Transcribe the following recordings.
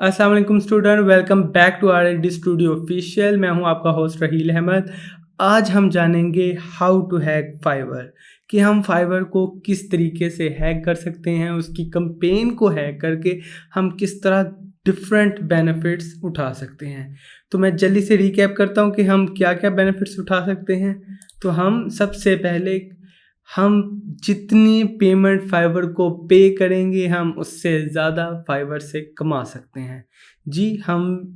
अस्सलाम वालेकुम student, welcome back to RLD studio official. मैं हूं आपका होस्ट रहील अहमद। आज हम जानेंगे हाउ टू हैक फाइवर, कि हम फाइवर को किस तरीके से हैक कर सकते हैं, उसकी कैंपेन को हैक करके हम किस तरह डिफरेंट बेनिफिट्स उठा सकते हैं। तो मैं जल्दी से रिकैप करता हूं कि हम क्या क्या बेनिफिट्स उठा सकते हैं। तो हम सबसे पहले हम जितनी पेमेंट फाइवर को पे करेंगे हम उससे ज़्यादा फाइवर से कमा सकते हैं। जी, हम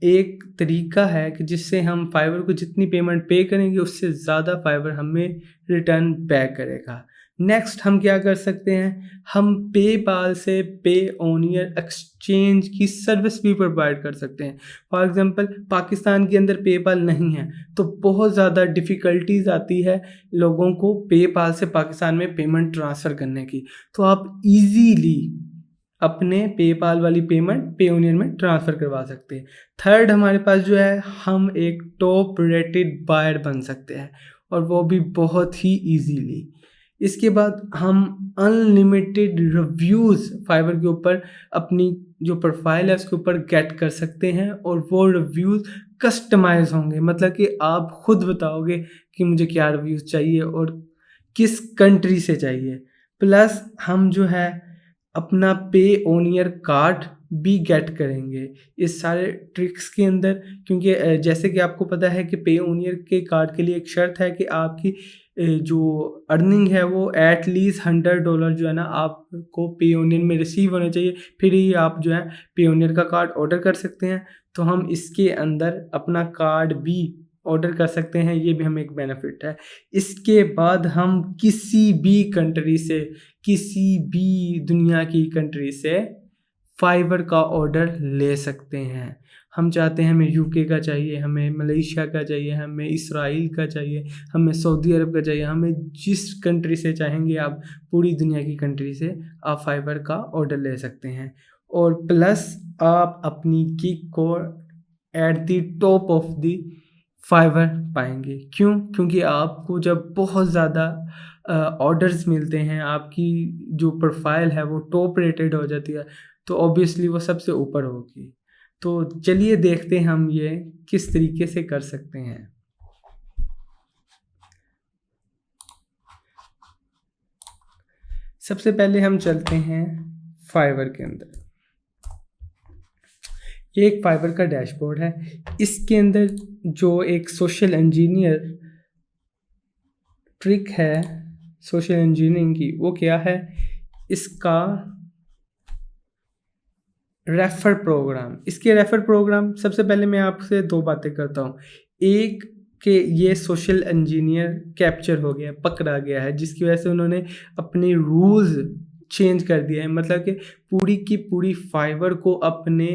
एक तरीका है कि जिससे हम फाइवर को जितनी पेमेंट पे करेंगे उससे ज़्यादा फाइवर हमें रिटर्न बैक करेगा। नेक्स्ट हम क्या कर सकते हैं, हम पेपाल से पेओनियर एक्सचेंज की सर्विस भी प्रोवाइड कर सकते हैं। फॉर एग्ज़ाम्पल पाकिस्तान के अंदर पेपाल नहीं है तो बहुत ज़्यादा डिफ़िकल्टीज़ आती है लोगों को पेपाल से पाकिस्तान में पेमेंट ट्रांसफ़र करने की। तो आप ईज़िली अपने पेपाल वाली पेमेंट पेओनियर में ट्रांसफ़र करवा सकते हैं। थर्ड हमारे पास जो है, हम एक टॉप रेटेड बायर बन सकते हैं और वो भी बहुत ही ईज़िली। इसके बाद हम अनलिमिटेड रिव्यूज़ फाइवर के ऊपर अपनी जो प्रोफ़ाइल है उसके ऊपर गेट कर सकते हैं और वो रिव्यूज़ कस्टमाइज़ होंगे। मतलब कि आप खुद बताओगे कि मुझे क्या रिव्यूज़ चाहिए और किस कंट्री से चाहिए। प्लस हम जो है अपना पेओनियर कार्ड भी गेट करेंगे इस सारे ट्रिक्स के अंदर, क्योंकि जैसे कि आपको पता है कि पेओनियर के कार्ड के लिए एक शर्त है कि आपकी जो अर्निंग है वो एट लीस्ट $100 जो है ना आपको पेओनियर में रिसीव होने चाहिए, फिर ही आप जो है पेओनियर का कार्ड ऑर्डर कर सकते हैं। तो हम इसके अंदर अपना कार्ड भी ऑर्डर कर सकते हैं, ये भी हमें एक बेनिफिट है। इसके बाद हम किसी भी कंट्री से, किसी भी दुनिया की कंट्री से फाइवर का ऑर्डर ले सकते हैं। हम चाहते हैं हमें यूके का चाहिए, हमें मलेशिया का चाहिए, हमें इसराइल का चाहिए, हमें सऊदी अरब का चाहिए, हमें जिस कंट्री से चाहेंगे आप, पूरी दुनिया की कंट्री से आप फाइवर का ऑर्डर ले सकते हैं। और प्लस आप अपनी गिग को at the top of the Fiverr पाएंगे। क्यों? क्योंकि आपको जब बहुत ज़्यादा ऑर्डर्स मिलते हैं, आपकी जो प्रोफाइल है वो टॉप रेटेड हो जाती है, तो ऑब्वियसली वो सबसे ऊपर होगी। तो चलिए देखते हैं हम ये किस तरीके से कर सकते हैं। सबसे पहले हम चलते हैं फाइवर के अंदर। ये एक फाइवर का डैशबोर्ड है। इसके अंदर जो एक सोशल इंजीनियर ट्रिक है सोशल इंजीनियरिंग की, वो क्या है, इसका रेफर प्रोग्राम। इसके रेफर प्रोग्राम सबसे पहले मैं आपसे दो बातें करता हूँ। एक कि ये सोशल इंजीनियर कैप्चर हो गया, पकड़ा गया है, जिसकी वजह से उन्होंने अपने रूल्स चेंज कर दिया है। मतलब कि पूरी की पूरी फाइवर को अपने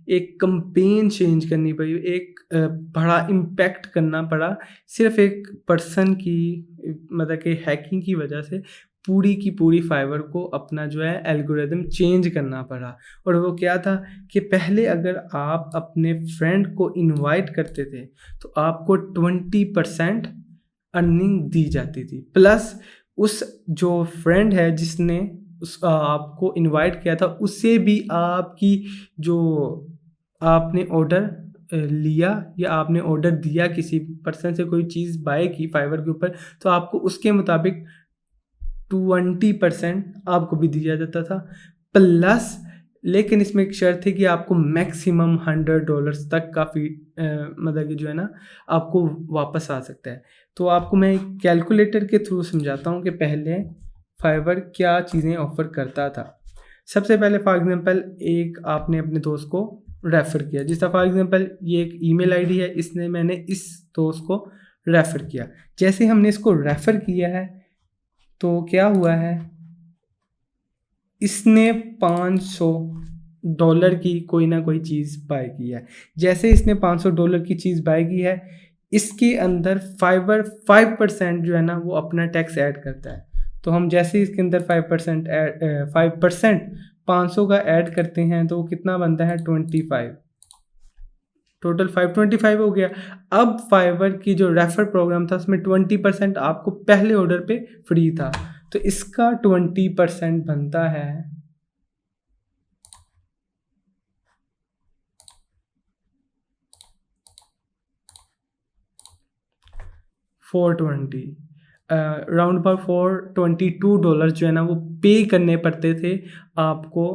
एक कैंपेन चेंज करनी पड़ी, एक बड़ा इम्पैक्ट करना पड़ा सिर्फ एक पर्सन की, मतलब कि हैकिंग की वजह से पूरी की पूरी फाइवर को अपना जो है एल्गोरिदम चेंज करना पड़ा। और वो क्या था कि पहले अगर आप अपने फ्रेंड को इनवाइट करते थे तो आपको 20% अर्निंग दी जाती थी, प्लस उस जो फ्रेंड है जिसने उस आपको इनवाइट किया था उससे भी आपकी जो आपने ऑर्डर लिया या आपने ऑर्डर दिया किसी पर्सन से, कोई चीज़ बाय की फाइवर के ऊपर, तो आपको उसके मुताबिक 20% आपको भी दिया जाता था। प्लस लेकिन इसमें एक शर्त थी कि आपको मैक्सिमम $100 तक का फी मतलब कि जो है ना आपको वापस आ सकता है। तो आपको मैं कैलकुलेटर के थ्रू समझाता हूँ कि पहले फाइवर क्या चीज़ें ऑफ़र करता था। सबसे पहले फॉर एग्ज़ाम्पल एक आपने अपने दोस्त को रेफ़र किया, जिस तरह फॉर एग्ज़ाम्पल ये एक ईमेल आईडी है, इसने मैंने इस दोस्त को रेफ़र किया। जैसे ही हमने इसको रेफ़र किया है तो क्या हुआ है, इसने $500 की कोई ना कोई चीज़ बाय की है। जैसे इसने $500 की चीज़ बाय की है, इसके अंदर फाइवर 5% जो है ना वो अपना टैक्स ऐड करता है। तो हम जैसे ही इसके अंदर 5% 500 का ऐड करते हैं तो वो कितना बनता है 25, टोटल 525 हो गया। अब फाइवर की जो रेफर प्रोग्राम था उसमें 20% आपको पहले ऑर्डर पे फ्री था, तो इसका 20% बनता है 420 राउंड अबाउट $422 जो है ना वो पे करने पड़ते थे आपको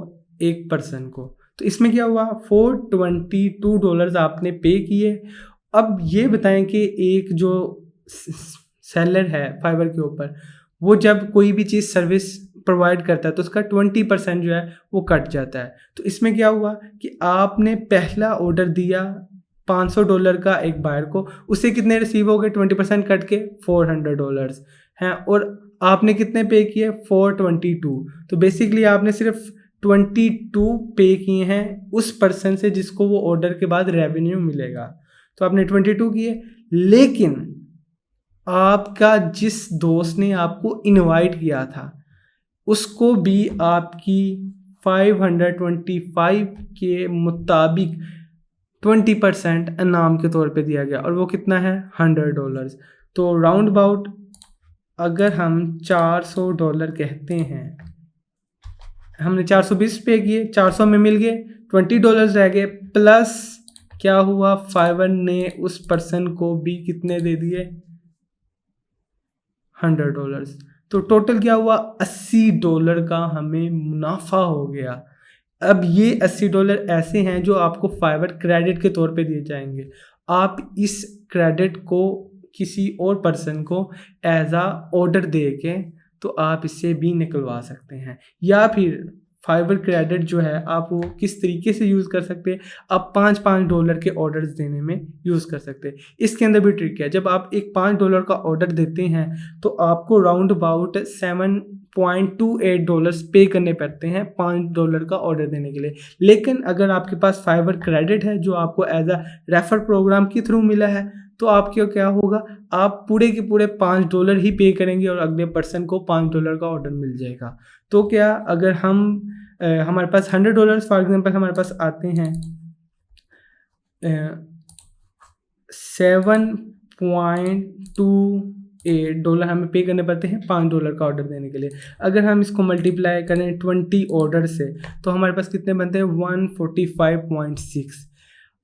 एक पर्सन को। तो इसमें क्या हुआ, $422 आपने पे किए। अब ये बताएं कि एक जो सेलर है फाइवर के ऊपर, वो जब कोई भी चीज़ सर्विस प्रोवाइड करता है तो उसका 20% जो है वो कट जाता है। तो इसमें क्या हुआ कि आपने पहला ऑर्डर दिया $500 का एक बायर को, उससे कितने रिसीव हो गए 20% कट के $400 हैं, और आपने कितने पे किए 422। तो बेसिकली आपने सिर्फ 22 पे किए हैं उस पर्सन से जिसको वो ऑर्डर के बाद रेवेन्यू मिलेगा। तो आपने 22 किए, लेकिन आपका जिस दोस्त ने आपको इनवाइट किया था उसको भी आपकी 525 के मुताबिक 20% इनाम के तौर पे दिया गया, और वो कितना है $100। तो राउंड अबाउट अगर हम $400 कहते हैं, हमने 420 पे किए, 400 में मिल गए, $20 रह गए, प्लस क्या हुआ फाइवर ने उस पर्सन को भी कितने दे दिए $100। तो टोटल क्या हुआ $80 का हमें मुनाफा हो गया। अब ये $80 ऐसे हैं जो आपको फाइवर क्रेडिट के तौर पे दिए जाएंगे। आप इस क्रेडिट को किसी और पर्सन को एज आ ऑर्डर दे के तो आप इससे भी निकलवा सकते हैं, या फिर फाइवर क्रेडिट जो है आप वो किस तरीके से यूज़ कर सकते हैं, आप $5 के ऑर्डर्स देने में यूज़ कर सकते हैं। इसके अंदर भी ट्रिक है, जब आप एक $5 का ऑर्डर देते हैं तो आपको राउंड अबाउट $7.28 पे करने पड़ते हैं $5 का ऑर्डर देने के लिए। लेकिन अगर आपके पास फाइवर क्रेडिट है जो आपको एज अ रेफर प्रोग्राम के थ्रू मिला है, तो आपके क्या होगा, आप पूरे के पूरे $5 ही पे करेंगे और अगले पर्सन को $5 का ऑर्डर मिल जाएगा। तो क्या अगर हम हमारे पास $100 फॉर एग्जांपल हमारे पास आते हैं, $7.28 हमें पे करने पड़ते हैं $5 का ऑर्डर देने के लिए। अगर हम इसको मल्टीप्लाई करें 20 ऑर्डर से तो हमारे पास कितने बनते हैं 145.6।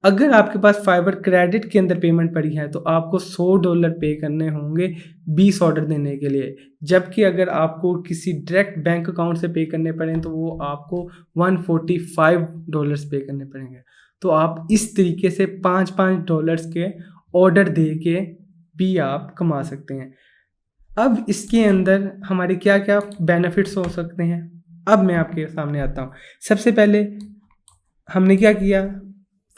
अगर आपके पास फाइवर क्रेडिट के अंदर पेमेंट पड़ी है तो आपको $100 पे करने होंगे 20 ऑर्डर देने के लिए, जबकि अगर आपको किसी डायरेक्ट बैंक अकाउंट से पे करने पड़ें तो वो आपको $145 पे करने पड़ेंगे। तो आप इस तरीके से $5 के ऑर्डर दे के भी आप कमा सकते हैं। अब इसके अंदर हमारे क्या क्या बेनिफिट्स हो सकते हैं, अब मैं आपके सामने आता हूँ। सबसे पहले हमने क्या किया,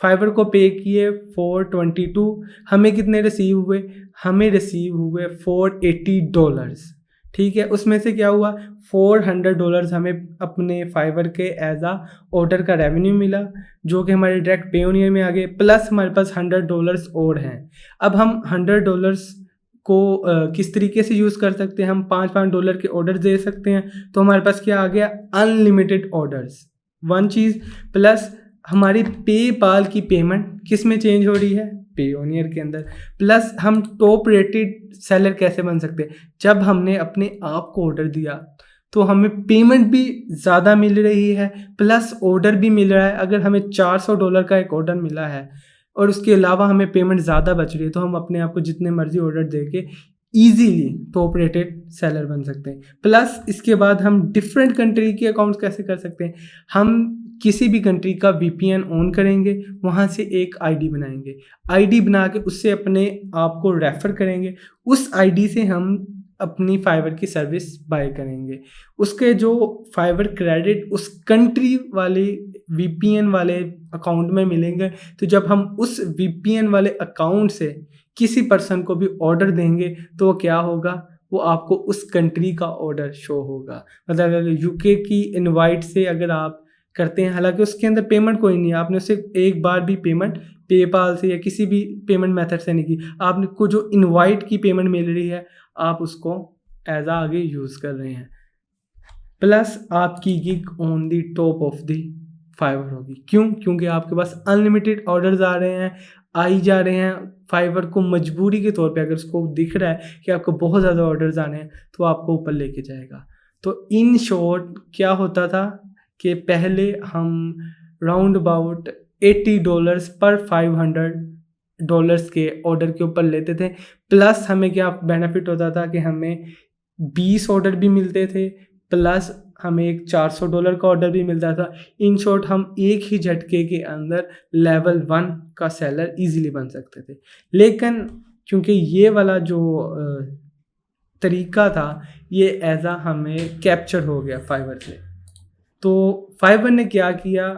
फाइवर को पे किए 422, हमें कितने रिसीव हुए, हमें रिसीव हुए $480। ठीक है, उसमें से क्या हुआ $400 हमें अपने फाइवर के एज आ ऑर्डर का रेवेन्यू मिला जो कि हमारे डायरेक्ट पेयोनियर में आ गए, प्लस हमारे पास $100 और हैं। अब हम $100 को किस तरीके से यूज़ कर सकते हैं, हम $5 के ऑर्डर दे सकते हैं। तो हमारे पास क्या आ गया, अनलिमिटेड ऑर्डर्स, वन चीज़, प्लस हमारी पेपाल की पेमेंट किस में चेंज हो रही है, पेयोनियर के अंदर, प्लस हम टॉप रेटेड सेलर कैसे बन सकते हैं, जब हमने अपने आप को ऑर्डर दिया तो हमें पेमेंट भी ज़्यादा मिल रही है प्लस ऑर्डर भी मिल रहा है। अगर हमें $400 का एक ऑर्डर मिला है और उसके अलावा हमें पेमेंट ज़्यादा बच रही है तो हम अपने आप को जितने मर्जी ऑर्डर दे के ईजीली टॉप रेटेड सेलर बन सकते हैं। प्लस इसके बाद हम डिफरेंट कंट्री के अकाउंट्स कैसे कर सकते हैं, हम किसी भी कंट्री का VPN ऑन करेंगे, वहाँ से एक आईडी बनाएंगे, आईडी बना के उससे अपने आप को रेफ़र करेंगे, उस आईडी से हम अपनी फाइवर की सर्विस बाय करेंगे। उसके जो फाइवर क्रेडिट उस कंट्री वाले VPN वाले अकाउंट में मिलेंगे, तो जब हम उस VPN वाले अकाउंट से किसी पर्सन को भी ऑर्डर देंगे तो क्या होगा, वो आपको उस कंट्री का ऑर्डर शो होगा। मतलब अगर UK की इनवाइट से अगर आप करते हैं, हालांकि उसके अंदर पेमेंट कोई नहीं है, आपने उसे एक बार भी पेमेंट पेपाल से या किसी भी पेमेंट मेथड से नहीं की, आपको जो इनवाइट की पेमेंट मिल रही है आप उसको एज आगे यूज़ कर रहे हैं, प्लस आपकी gig on the top of the Fiverr होगी। क्यों, क्योंकि आपके पास अनलिमिटेड ऑर्डर्स आ रहे हैं, आई जा रहे हैं। फाइवर को मजबूरी के तौर पे अगर उसको दिख रहा है कि आपको बहुत ज़्यादा ऑर्डर्स आने हैं तो आपको ऊपर लेके जाएगा। तो इन शॉर्ट क्या होता था कि पहले हम राउंड अबाउट $80 पर 500 डॉलर्स के ऑर्डर के ऊपर लेते थे। प्लस हमें क्या बेनिफिट होता था कि हमें 20 ऑर्डर भी मिलते थे, प्लस हमें एक $400 का ऑर्डर भी मिलता था। इन शॉर्ट हम एक ही झटके के अंदर लेवल 1 का सेलर ईज़िली बन सकते थे। लेकिन क्योंकि ये वाला जो तरीका था, ये ऐज़ हमें कैप्चर हो गया फाइवर से। तो फाइवर ने क्या किया,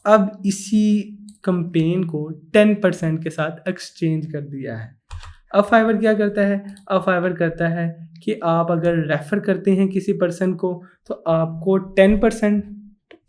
अब इसी कैंपेन को 10% के साथ एक्सचेंज कर दिया है। अब फाइवर क्या करता है, अब फाइवर करता है कि आप अगर रेफ़र करते हैं किसी पर्सन को तो आपको 10%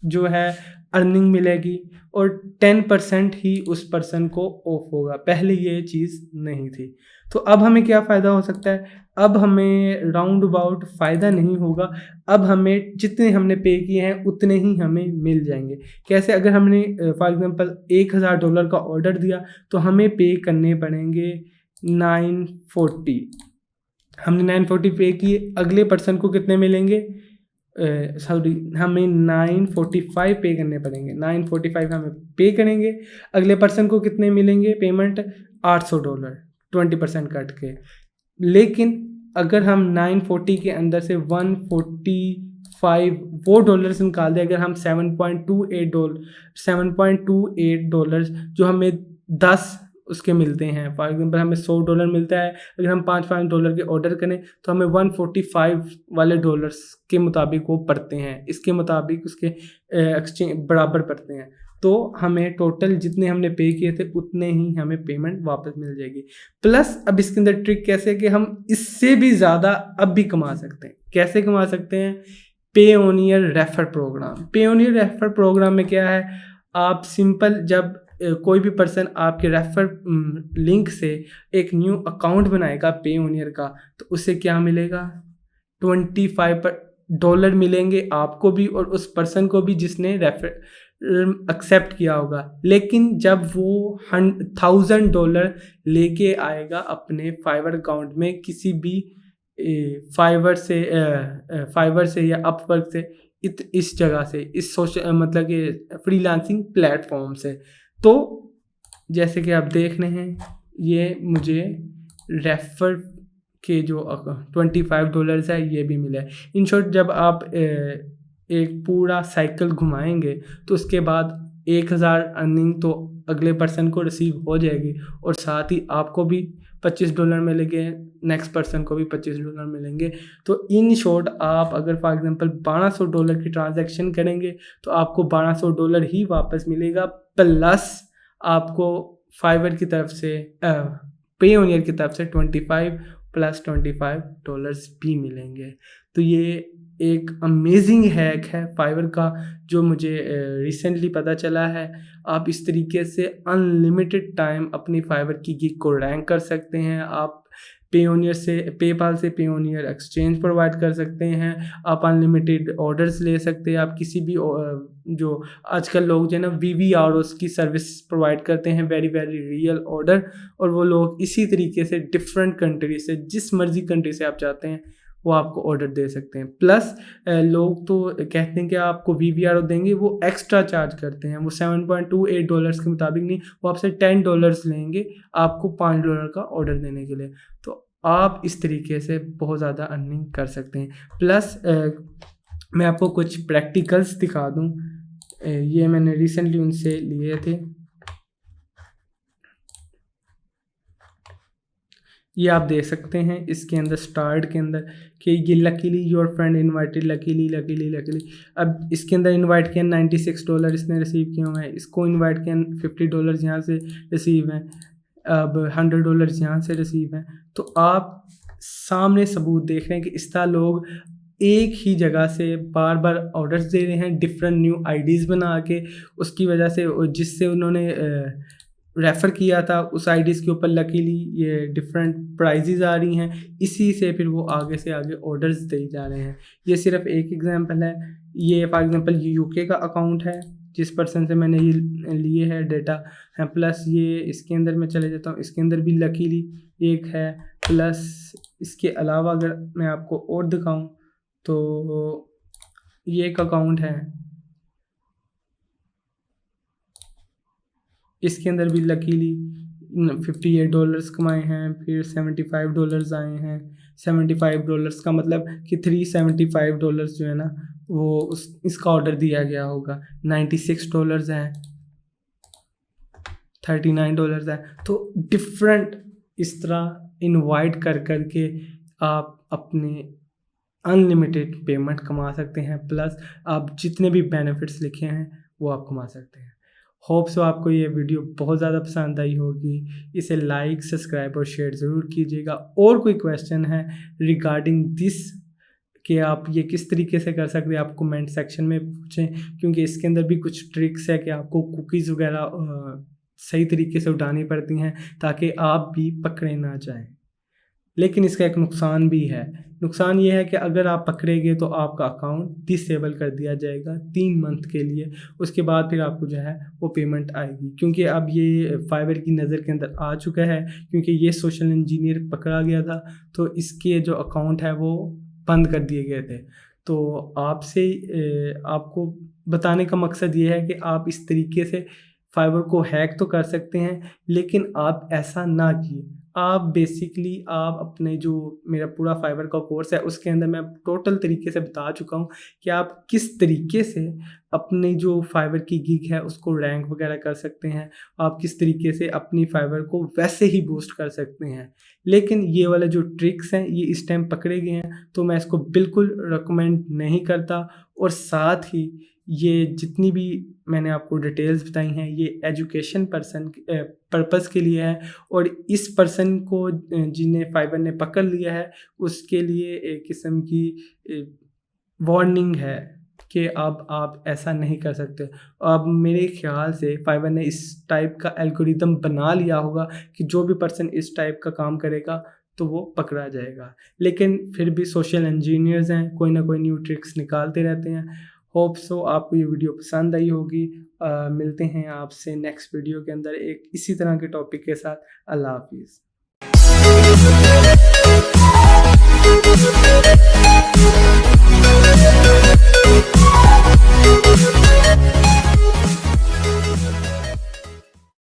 जो है अर्निंग मिलेगी और 10% ही उस पर्सन को ऑफ होगा। पहले ये चीज़ नहीं थी। तो अब हमें क्या फ़ायदा हो सकता है, अब हमें राउंड अबाउट फ़ायदा नहीं होगा। अब हमें जितने हमने पे किए हैं उतने ही हमें मिल जाएंगे। कैसे, अगर हमने फॉर एग्ज़ाम्पल $1000 का ऑर्डर दिया तो हमें पे करने पड़ेंगे 940। हमने 940 पे किए, अगले पर्सन को कितने मिलेंगे, सॉरी हमें 945 पे करने पड़ेंगे। 945 हमें पे करेंगे, अगले पर्सन को कितने मिलेंगे पेमेंट, $800 20% कट के। लेकिन अगर हम 940 के अंदर से 145 वो डॉलर्स निकाल दें, अगर हम $7.28 जो हमें 10 उसके मिलते हैं, फॉर एग्जांपल हमें $100 मिलता है, अगर हम $5 के ऑर्डर करें तो हमें 145 वाले डॉलर्स के मुताबिक वो पड़ते हैं, इसके मुताबिक उसके एक्सचेंज बराबर पड़ते हैं। तो हमें टोटल जितने हमने पे किए थे उतने ही हमें पेमेंट वापस मिल जाएगी। प्लस अब इसके अंदर ट्रिक कैसे है कि हम इससे भी ज़्यादा अब भी कमा सकते हैं। कैसे कमा सकते हैं, Payoneer refer program. Payoneer refer program में क्या है, आप सिंपल जब कोई भी पर्सन आपके रेफर लिंक से एक न्यू अकाउंट बनाएगा पेओनियर का, तो उसे क्या मिलेगा, $25 मिलेंगे आपको भी और उस पर्सन को भी जिसने रेफर एक्सेप्ट किया होगा। लेकिन जब वो $1000 लेके आएगा अपने फाइवर अकाउंट में किसी भी फाइवर से या अपवर्क से, इस जगह से, इस सोशल मतलब कि फ्रीलांसिंग प्लेटफॉर्म से, तो जैसे कि आप देख रहे हैं ये मुझे रेफर के जो $25 है ये भी मिला है। इन शॉर्ट जब आप एक पूरा साइकिल घुमाएंगे तो उसके बाद 1000 अर्निंग तो अगले पर्सन को रिसीव हो जाएगी और साथ ही आपको भी $25 मिलेंगे, नेक्स्ट पर्सन को भी $25 मिलेंगे। तो इन शॉर्ट आप अगर फॉर एग्जांपल $1200 की ट्रांजैक्शन करेंगे तो आपको $1200 ही वापस मिलेगा, प्लस आपको फाइवर की तरफ से पेओनियर की तरफ से 25 प्लस $25 भी मिलेंगे। तो ये एक अमेजिंग हैक है फाइवर का जो मुझे रिसेंटली पता चला है। आप इस तरीके से अनलिमिटेड टाइम अपनी फाइवर की गिग को रैंक कर सकते हैं। आप पेओनियर से, पेपाल से पेओनियर एक्सचेंज प्रोवाइड कर सकते हैं। आप अनलिमिटेड ऑर्डर्स ले सकते हैं। आप किसी भी जो आजकल लोग जो है ना VVROs की सर्विस प्रोवाइड करते हैं, वेरी वेरी रियल ऑर्डर, और वो लोग इसी तरीके से डिफरेंट कंट्री से, जिस मर्जी कंट्री से आप चाहते हैं वो आपको ऑर्डर दे सकते हैं। प्लस लोग तो कहते हैं कि आपको VVRO देंगे, वो एक्स्ट्रा चार्ज करते हैं। वो $7.28 के मुताबिक नहीं, वो आपसे $10 लेंगे आपको $5 का ऑर्डर देने के लिए। तो आप इस तरीके से बहुत ज़्यादा अर्निंग कर सकते हैं। प्लस मैं आपको कुछ प्रैक्टिकल्स दिखा दूँ, ये मैंने रिसेंटली उनसे लिए थे। ये आप देख सकते हैं इसके अंदर स्टार्ट के अंदर कि ये luckily your friend invited, luckily. अब इसके अंदर इनवाइट किया $96 इसने रिसीव किए हुए हैं, इसको इनवाइट किया $50 यहाँ से रिसीव हैं, अब $100 यहाँ से रिसीव हैं। तो आप सामने सबूत देख रहे हैं कि इस तरह लोग एक ही जगह से बार बार ऑर्डर्स दे रहे हैं डिफरेंट न्यू आईडीज़ बना के, उसकी वजह से जिससे उन्होंने रेफ़र किया था उस आईडीज़ के ऊपर लकीली ये डिफरेंट प्राइजेज़ आ रही हैं, इसी से फिर वो आगे से आगे ऑर्डर्स दे जा रहे हैं। ये सिर्फ एक एग्जांपल है। ये फॉर एग्जांपल यूके का अकाउंट है जिस पर्सन से मैंने ये लिए है डेटा है, प्लस ये इसके अंदर मैं चले जाता हूँ, इसके अंदर भी लकीली एक है। प्लस इसके अलावा अगर मैं आपको और दिखाऊँ तो ये एक अकाउंट है, इसके अंदर भी लकीली $58 कमाए हैं, फिर $75 आए हैं। $75 का मतलब कि $375 जो है ना वो उस इसका ऑर्डर दिया गया होगा। $96 हैं, $39 है। तो डिफरेंट इस तरह इनवाइट कर के आप अपने अनलिमिटेड पेमेंट कमा सकते हैं, प्लस आप जितने भी बेनिफिट्स लिखे हैं वो आप कमा सकते हैं। होप सो आपको ये वीडियो बहुत ज़्यादा पसंद आई होगी। इसे लाइक, सब्सक्राइब और शेयर ज़रूर कीजिएगा। और कोई क्वेश्चन है रिगार्डिंग दिस कि आप ये किस तरीके से कर सकते हैं, आप कमेंट सेक्शन में पूछें, क्योंकि इसके अंदर भी कुछ ट्रिक्स है कि आपको कुकीज़ वगैरह सही तरीके से उठानी पड़ती हैं ताकि आप भी पकड़े ना जाएं। लेकिन इसका एक नुकसान भी है। नुकसान ये है कि अगर आप पकड़े गए तो आपका अकाउंट डिसेबल कर दिया जाएगा 3 मंथ के लिए। उसके बाद फिर आपको जो है वो पेमेंट आएगी, क्योंकि अब ये फाइवर की नज़र के अंदर आ चुका है, क्योंकि ये सोशल इंजीनियर पकड़ा गया था तो इसके जो अकाउंट है वो बंद कर दिए गए थे। तो आपसे आपको बताने का मकसद ये है कि आप इस तरीके से फाइवर को हैक तो कर सकते हैं, लेकिन आप ऐसा ना कीजिए। आप बेसिकली आप अपने जो मेरा पूरा फाइवर का कोर्स है उसके अंदर मैं टोटल तरीके से बता चुका हूँ कि आप किस तरीके से अपनी जो फाइवर की गिग है उसको रैंक वगैरह कर सकते हैं। आप किस तरीके से अपनी फाइवर को वैसे ही बूस्ट कर सकते हैं। लेकिन ये वाले जो ट्रिक्स हैं ये इस टाइम पकड़े गए हैं तो मैं इसको बिल्कुल रिकमेंड नहीं करता। और साथ ही ये जितनी भी मैंने आपको डिटेल्स बताई हैं ये एजुकेशन पर्पस के लिए है, और इस पर्सन को जिन्हें फाइवर ने पकड़ लिया है उसके लिए एक किस्म की वार्निंग है कि अब आप ऐसा नहीं कर सकते। अब मेरे ख्याल से फाइवर ने इस टाइप का एल्गोरिदम बना लिया होगा कि जो भी पर्सन इस टाइप का काम करेगा तो वो पकड़ा जाएगा। लेकिन फिर भी सोशल इंजीनियर्स हैं, कोई ना कोई न्यू ट्रिक्स निकालते रहते हैं। होप सो आपको ये वीडियो पसंद आई होगी। मिलते हैं आपसे नेक्स्ट वीडियो के अंदर एक इसी तरह के टॉपिक के साथ। अल्लाह हाफिज़।